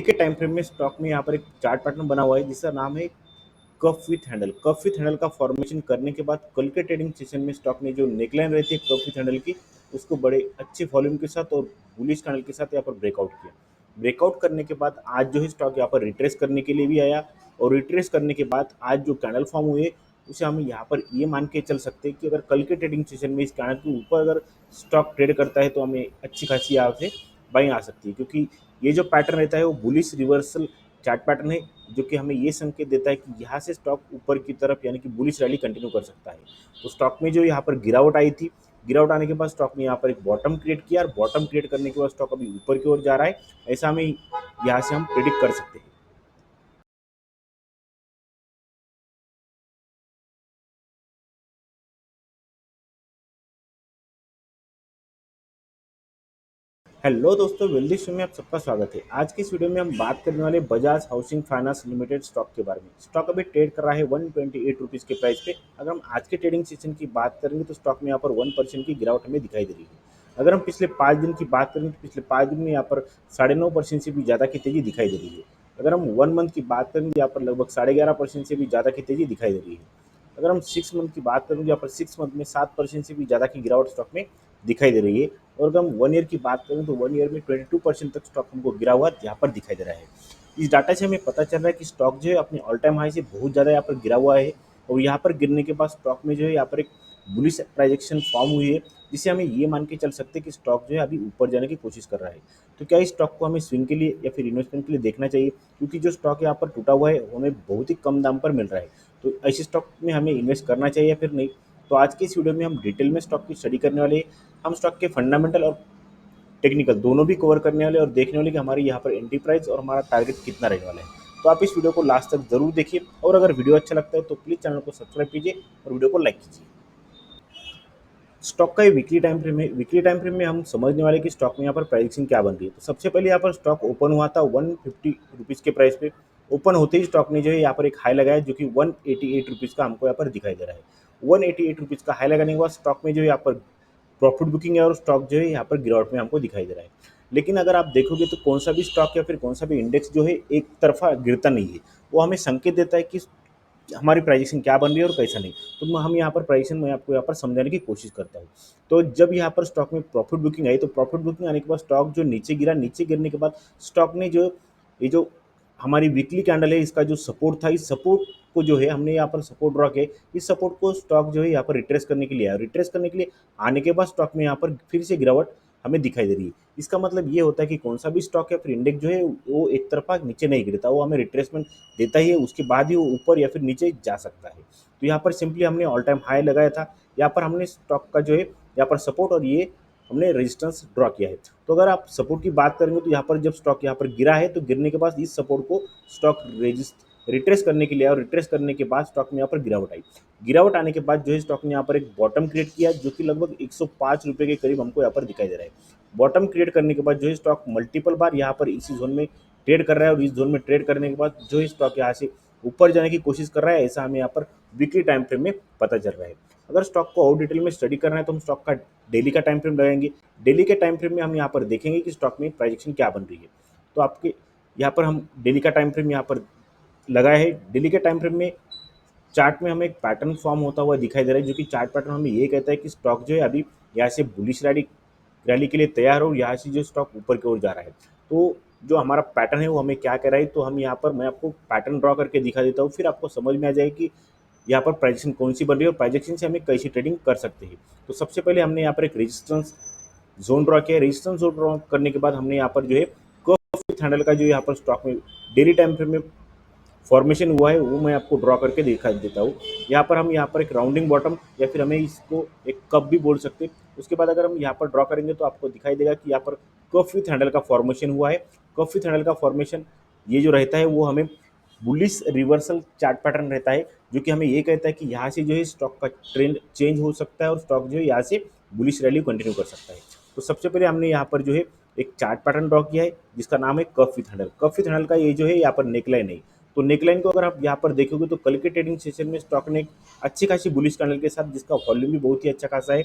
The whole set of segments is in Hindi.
के टाइम फ्रेम में स्टॉक में यहाँ पर एक चार्ट पैटर्न बना हुआ है जिसका नाम है cup with handle. Cup with handle का फॉर्मेशन करने के बाद कल के ट्रेडिंग सेशन में स्टॉक ने जो नेकलाइन रहती है कफ विथ हैंडल की, उसको बड़े अच्छे वॉल्यूम के साथ और बुलिश कैंडल के साथ यहाँ पर ब्रेकआउट किया। ब्रेकआउट करने के बाद आज जो है स्टॉक यहाँ पर रिट्रेस करने के लिए भी आया, और रिट्रेस करने के बाद आज जो कैंडल फॉर्म हुए उसे हम यहाँ पर ये मान के चल सकते हैं कि अगर कल के ट्रेडिंग सेशन में इस कैंडल के ऊपर अगर स्टॉक ट्रेड करता है तो हमें अच्छी खासी यहाँ से बाइंग आ सकती है, क्योंकि ये जो पैटर्न रहता है वो बुलिश रिवर्सल चार्ट पैटर्न है, जो कि हमें ये संकेत देता है कि यहाँ से स्टॉक ऊपर की तरफ यानी कि बुलिश रैली कंटिन्यू कर सकता है। तो स्टॉक में जो यहाँ पर गिरावट आई थी, गिरावट आने के बाद स्टॉक ने यहाँ पर एक बॉटम क्रिएट किया, और बॉटम क्रिएट करने के बाद स्टॉक अभी ऊपर की ओर जा रहा है, ऐसा हमें यहाँ से हम प्रिडिक्ट कर सकते हैं। हेलो दोस्तों, वेल्दी शो में आप सबका स्वागत है। आज की इस वीडियो में हम बात करने वाले Bajaj housing finance limited stock के बारे में। स्टॉक अभी ट्रेड कर रहा है 128 रुपीज़ के प्राइस पे। अगर हम आज के ट्रेडिंग सेशन की बात करेंगे तो स्टॉक में यहाँ पर 1% की गिरावट हमें दिखाई दे रही है। अगर हम पिछले 5 दिन की बात करें तो पिछले 5 दिन में यहाँ पर 9.5% से भी ज़्यादा की तेजी दिखाई दे रही है। अगर हम 1 मंथ की बात करेंगे यहाँ पर लगभग 11.5% से भी ज़्यादा की तेजी दिखाई दे रही है। अगर हम 6 मंथ की बात करेंगे यहाँ पर 6 मंथ में 7% से भी ज़्यादा की गिरावट स्टॉक में दिखाई दे रही है। और अगर हम 1 ईयर की बात करें तो 1 ईयर में 22% तक स्टॉक हमको गिरा हुआ यहाँ पर दिखाई दे रहा है। इस डाटा से हमें पता चल रहा है कि स्टॉक जो है अपने ऑल टाइम हाई से बहुत ज़्यादा यहाँ पर गिरा हुआ है, और यहाँ पर गिरने के बाद स्टॉक में जो है यहाँ पर एक बुलिश प्राइजेक्शन फॉर्म हुई है, जिससे हमें ये मान के चल सकते हैं कि स्टॉक जो है अभी ऊपर जाने की कोशिश कर रहा है। तो क्या इस स्टॉक को हमें स्विंग के लिए या फिर इन्वेस्टमेंट के लिए देखना चाहिए, क्योंकि जो स्टॉक यहाँ पर टूटा हुआ है वो हमें बहुत ही कम दाम पर मिल रहा है। तो ऐसे स्टॉक में हमें इन्वेस्ट करना चाहिए या फिर नहीं। तो आज की इस वीडियो में हम डिटेल में स्टॉक की स्टडी करने वाले हैं। हम स्टॉक के फंडामेंटल और टेक्निकल दोनों भी कवर करने वाले और देखने वाले कि हमारी यहाँ पर एंट्री प्राइस और हमारा टारगेट कितना रहने वाला है। तो आप इस वीडियो को लास्ट तक जरूर देखिए, और अगर वीडियो अच्छा लगता है तो प्लीज़ चैनल को सब्सक्राइब कीजिए और वीडियो को लाइक कीजिए। स्टॉक का ये वीकली टाइम फ्रेम है। वीकली टाइम फ्रेम में हम समझने वाले कि स्टॉक में यहाँ पर प्राइसिंग क्या बन रही है। तो सबसे पहले यहाँ पर स्टॉक ओपन हुआ था 150 रुपीज़ के प्राइस पे। ओपन होते ही स्टॉक ने जो है यहाँ पर एक हाई लगाया, जो कि 188 रुपीज़ का हमको यहाँ पर दिखाई दे रहा है। 188 रुपीज़ का हाई लगाने के बाद स्टॉक में जो है यहाँ पर प्रॉफिट बुकिंग है, और स्टॉक जो है यहाँ पर गिरावट में हमको दिखाई दे रहा है। लेकिन अगर आप देखोगे तो कौन सा भी स्टॉक या फिर कौन सा भी इंडेक्स जो है एक तरफा गिरता नहीं है। वो हमें संकेत देता है कि हमारी प्राइजेशन क्या बन रही है और कैसा नहीं। तो हम यहाँ पर प्राइजेशन मैं आपको यहाँ पर समझाने की कोशिश करता हूँ। तो जब यहाँ पर स्टॉक में प्रॉफिट बुकिंग आई, तो प्रॉफिट बुकिंग आने के बाद स्टॉक जो नीचे गिरा, नीचे गिरने के बाद स्टॉक ने जो ये जो हमारी वीकली कैंडल है इसका जो सपोर्ट था, इस सपोर्ट को जो है हमने यहाँ पर सपोर्ट ड्रॉ किया। इस सपोर्ट को स्टॉक जो है यहाँ पर रिट्रेस करने के लिए आया। रिट्रेस करने के लिए आने के बाद स्टॉक में यहाँ पर फिर से गिरावट हमें दिखाई दे रही है। इसका मतलब ये होता है कि कौन सा भी स्टॉक या फिर इंडेक्स जो है वो एक तरफा नीचे नहीं गिरता, वो हमें रिट्रेसमेंट देता ही है, उसके बाद ही वो ऊपर या फिर नीचे जा सकता है। तो यहाँ पर सिंपली हमने ऑल टाइम हाई लगाया था। यहाँ पर हमने स्टॉक का जो है यहाँ पर सपोर्ट और ये हमने रेजिस्टेंस ड्रॉ किया है। तो अगर आप सपोर्ट की बात करेंगे तो यहाँ पर जब स्टॉक यहाँ पर गिरा है तो गिरने के बाद इस सपोर्ट को स्टॉक रिट्रेस करने के लिए, और रिट्रेस करने के बाद स्टॉक में यहाँ पर गिरावट आई। गिरावट आने के बाद जो है स्टॉक ने यहाँ पर एक बॉटम क्रिएट किया, जो कि लगभग 105 रुपये के करीब हमको यहाँ पर दिखाई दे रहा है। बॉटम क्रिएट करने के बाद जो है स्टॉक मल्टीपल बार यहाँ पर इसी जोन में ट्रेड कर रहा है, और इस जोन में ट्रेड करने के बाद जो है स्टॉक यहाँ से ऊपर जाने की कोशिश कर रहा है, ऐसा हमें यहाँ पर वीकली टाइम फ्रेम में पता चल रहा है। अगर स्टॉक को और डिटेल में स्टडी करना है तो हम स्टॉक का डेली का टाइम फ्रेम लगाएंगे। डेली के टाइम फ्रेम में हम यहाँ पर देखेंगे कि स्टॉक में प्राइजेक्शन क्या बन रही है। तो आपके यहाँ पर हम डेली का टाइम फ्रेम यहाँ पर लगाया है। डेली के टाइम फ्रेम में चार्ट में हमें एक पैटर्न फॉर्म होता हुआ दिखाई दे रहा है, जो कि चार्ट पैटर्न हमें ये कहता है कि स्टॉक जो है अभी यहाँ से बुलिश रैली रैली के लिए तैयार हो, यहाँ से जो स्टॉक ऊपर की ओर जा रहा है। तो जो हमारा पैटर्न है वो हमें क्या कह रहा है, तो हम यहाँ पर मैं आपको पैटर्न ड्रॉ करके दिखा देता हूँ, फिर आपको समझ में आ जाएगा कि यहाँ पर प्राइजेक्शन कौन सी बन रही है और प्राइजेक्शन से हमें कैसी ट्रेडिंग कर सकते हैं। तो सबसे पहले हमने यहाँ पर एक रेजिस्टेंस जोन ड्रॉ किया। रेजिस्टेंस जोन ड्रॉ करने के बाद हमने यहाँ पर जो है कर्व हैंडल का जो यहाँ पर स्टॉक में डेली टाइम फ्रेम में फॉर्मेशन हुआ है वो मैं आपको ड्रॉ करके दिखा देता हूँ। यहाँ पर हम यहाँ पर एक राउंडिंग बॉटम या फिर हमें इसको एक कप भी बोल सकते हैं। उसके बाद अगर हम यहाँ पर ड्रॉ करेंगे तो आपको दिखाई देगा कि यहाँ पर कफ विथ हैंडल का फॉर्मेशन हुआ है। कफ विथ हैंडल का फॉर्मेशन ये जो रहता है वो हमें बुलिश रिवर्सल चार्ट पैटर्न रहता है, जो कि हमें ये कहता है कि यहाँ से जो है स्टॉक का ट्रेंड चेंज हो सकता है और स्टॉक जो है यहाँ से बुलिश रैली कंटिन्यू कर सकता है। तो सबसे पहले हमने यहाँ पर जो है एक चार्ट पैटर्न ड्रॉ किया है जिसका नाम है cup with handle. Cup with handle का ये जो है यहाँ पर नेकलाइन है। तो नेकलाइन को अगर आप यहाँ पर देखोगे तो कल के ट्रेडिंग सेशन में स्टॉक ने एक अच्छी खासी बुलिश कैंडल के साथ, जिसका वॉल्यूम भी बहुत ही अच्छा खासा है,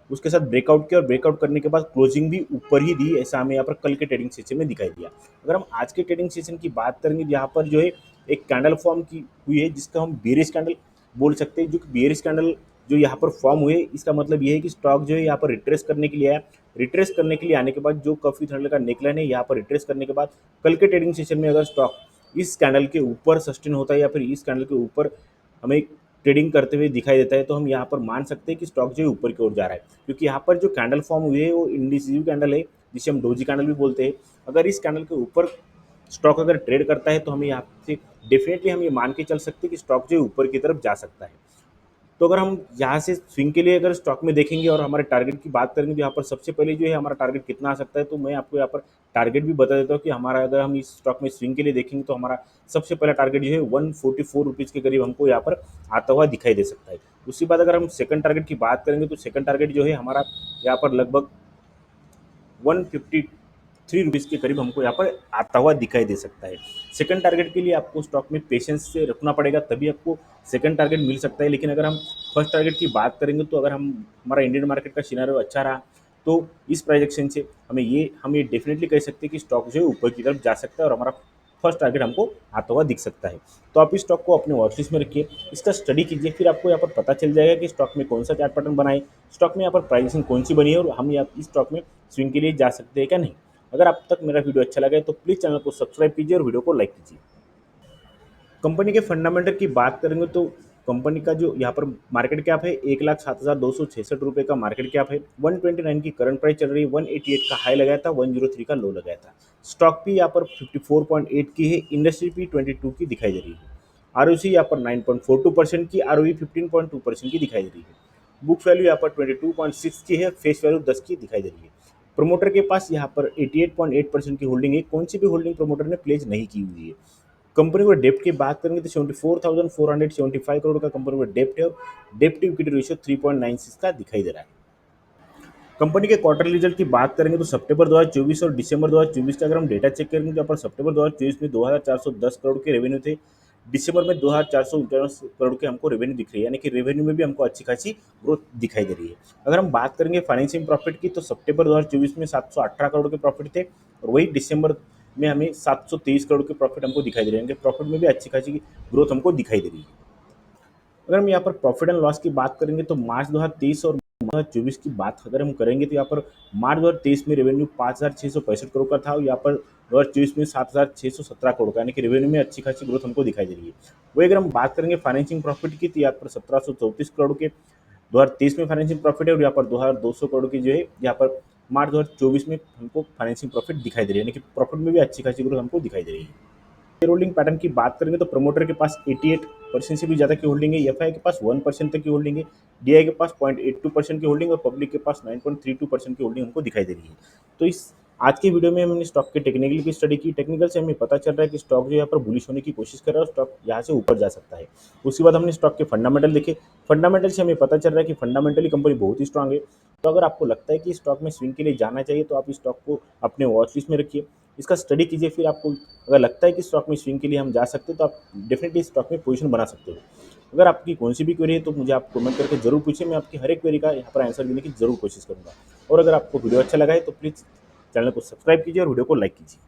उसके साथ ब्रेकआउट किया और ब्रेकआउट करने के बाद क्लोजिंग भी ऊपर ही दी, ऐसा हमें यहाँ पर कल के ट्रेडिंग सेशन में दिखाई दिया। अगर हम आज के ट्रेडिंग सेशन की बात करेंगे, यहाँ पर जो है एक कैंडल फॉर्म की हुई है जिसका हम बेरिश कैंडल बोल सकते हैं। जो कि बेरिश कैंडल जो यहाँ पर फॉर्म हुए, इसका मतलब ये है कि स्टॉक जो है यहाँ पर रिट्रेस करने के लिए आया। रिट्रेस करने के लिए आने के बाद जो कॉफी थंडर का नेकलाइन है, यहाँ पर रिट्रेस करने के बाद कल के ट्रेडिंग सेशन में अगर स्टॉक इस कैंडल के ऊपर सस्टेन होता है या फिर इस कैंडल के ऊपर हमें ट्रेडिंग करते हुए दिखाई देता है, तो हम यहाँ पर मान सकते हैं कि स्टॉक जो है ऊपर की ओर जा रहा है। क्योंकि यहाँ पर जो कैंडल फॉर्म हुई है वो इंडिसिव कैंडल है, जिसे हम डोजी कैंडल भी बोलते हैं। अगर इस कैंडल के ऊपर स्टॉक अगर ट्रेड करता है तो हमें यहाँ से डेफिनेटली हम ये मान के चल सकते हैं कि स्टॉक जो है ऊपर की तरफ जा सकता है। तो अगर हम यहाँ से स्विंग के लिए अगर स्टॉक में देखेंगे और हमारे टारगेट की बात करेंगे, तो यहाँ पर सबसे पहले जो है हमारा टारगेट कितना आ सकता है, तो मैं आपको यहाँ पर टारगेट भी बता देता हूँ कि हमारा अगर हम इस स्टॉक में स्विंग के लिए देखेंगे तो हमारा सबसे पहला टारगेट जो है 144 रुपीज़ के करीब हमको यहाँ पर आता हुआ दिखाई दे सकता है। उसके बाद अगर हम सेकंड टारगेट की बात करेंगे तो सेकंड टारगेट जो है हमारा यहाँ पर लगभग 153 रुपीज़ के करीब हमको यहाँ पर आता हुआ दिखाई दे सकता है। सेकंड टारगेट के लिए आपको स्टॉक में पेशेंस से रखना पड़ेगा, तभी आपको सेकंड टारगेट मिल सकता है। लेकिन अगर हम फर्स्ट टारगेट की बात करेंगे तो अगर हम हमारा इंडियन मार्केट का सिनेरियो अच्छा रहा तो इस प्रोजेक्शन से हम ये डेफिनेटली कह सकते हैं कि स्टॉक जो है ऊपर की तरफ जा सकता है और हमारा फर्स्ट टारगेट हमको आता हुआ दिख सकता है। तो आप इस स्टॉक को अपने वॉच लिस्ट में रखिए, इसका स्टडी कीजिए, फिर आपको यहाँ पर पता चल जाएगा कि स्टॉक में कौन सा चार्ट पैटर्न बनाए, स्टॉक में यहाँ पर प्राइसिंग कौन सी बनी है और हम यहाँ इस स्टॉक में स्विंग के लिए जा सकते हैं क्या नहीं। अगर आप तक मेरा वीडियो अच्छा लगा है तो प्लीज़ चैनल को सब्सक्राइब कीजिए और वीडियो को लाइक कीजिए। कंपनी के फंडामेंटल की बात करेंगे तो कंपनी का जो यहाँ पर मार्केट कैप है 1,07,266 रुपये का मार्केट कैप है। 129 की करंट प्राइस चल रही है, 188 का हाई लगाया था, 103 का लो लगाया था। स्टॉक भी यहाँ पर 54.8 की है, इंडस्ट्री भी 22 की दिखाई दे रही है। आरओसी यहाँ पर 9.42% की, आरओई 15.2% की दिखाई दे रही है। बुक वैल्यू यहाँ पर 22.6 की है, फेस वैल्यू 10 की दिखाई दे रही है। प्रमोटर के पास यहाँ पर 88.8% की होल्डिंग है, कौन सी भी होल्डिंग प्रमोटर ने प्लेज नहीं की हुई है। कंपनी को डेप्ट की बात करेंगे तो 74,475 करोड़ का कंपनी को डेप्ट है और डेप्ट टू इक्विटी रेशियो 3.96 का दिखाई दे रहा है। कंपनी के क्वार्टर रिजल्ट की बात करेंगे तो सितंबर 2024 और दिसंबर 2024 का अगर हम डेटा चेक करेंगे तो यहाँ पर सितंबर 2024 में 2,410 करोड़ के रेवेन्यू थे, दिसंबर में 2,449 करोड़ के हमको रेवेन्यू दिख रही है, यानी कि रेवेन्यू में भी हमको अच्छी खासी ग्रोथ दिखाई दे रही है। अगर हम बात करेंगे फाइनेंशियल प्रॉफिट की तो सितंबर 2024 में 718 करोड़ के प्रॉफिट थे और वही दिसंबर में हमें 723 करोड़ के प्रॉफिट हमको दिखाई दे रहे हैं। प्रॉफिट में भी अच्छी खासी ग्रोथ हमको दिखाई दे रही है। अगर हम यहाँ पर प्रॉफिट एंड लॉस की बात करेंगे तो मार्च 2023 और 2024 की बात अगर हम करेंगे तो यहाँ पर मार्च 2023 में रेवेन्यू 5,665 करोड़ का था और यहाँ पर 2024 में 7,617 करोड़ का, यानी कि रेवेन्यू में अच्छी खासी ग्रोथ हमको दिखाई दे रही है। वही अगर हम बात करेंगे फाइनेंशियल प्रॉफिट की तो यहाँ पर 1734 करोड़ के 2023 में फाइनेंशियल प्रॉफिट है और यहाँ पर 2,200 करोड़ की जो है यहाँ पर मार्च 2024 में हमको फाइनेंशियल प्रॉफिट दिखाई दे रही है, यानी कि प्रॉफिट में भी अच्छी खासी ग्रोथ हमको दिखाई दे रही है। शेयर होल्डिंग पैटर्न की बात करेंगे तो प्रमोटर के पास 88% से भी ज़्यादा की होल्डिंग है, एफआई के पास 1% तक की होल्डिंग है, डीआई के पास 0.82% की होल्डिंग और पब्लिक के पास 9.32% की होल्डिंग हमको दिखाई दे रही है। तो इस आज के वीडियो में हमने स्टॉक के टेक्निकल की स्टडी की। टेक्निकल से हमें पता चल रहा है कि स्टॉक जो यहाँ पर बुलिश होने की कोशिश कर रहा है और स्टॉक यहाँ से ऊपर जा सकता है। उसके बाद हमने स्टॉक के फंडामेंटल देखे, फंडामेंटल से हमें पता चल रहा है कि फंडामेंटली कंपनी बहुत ही स्ट्रांग है। तो अगर आपको लगता है कि स्टॉक में स्विंग के लिए जाना चाहिए तो आप इस स्टॉक को अपने वॉच लिस्ट में रखिए, इसका स्टडी कीजिए, फिर आपको अगर लगता है कि स्टॉक में स्विंग के लिए हम जा सकते हैं तो आप डेफिनेटली स्टॉक में पोजीशन बना सकते हो। अगर आपकी कौन सी भी क्वेरी है तो मुझे आप कमेंट करके जरूर पूछिए, मैं आपकी हर एक क्वेरी का यहाँ पर आंसर देने की जरूर कोशिश करूँगा। और अगर आपको वीडियो अच्छा लगा है तो प्लीज़ चैनल को सब्सक्राइब कीजिए और वीडियो को लाइक कीजिए।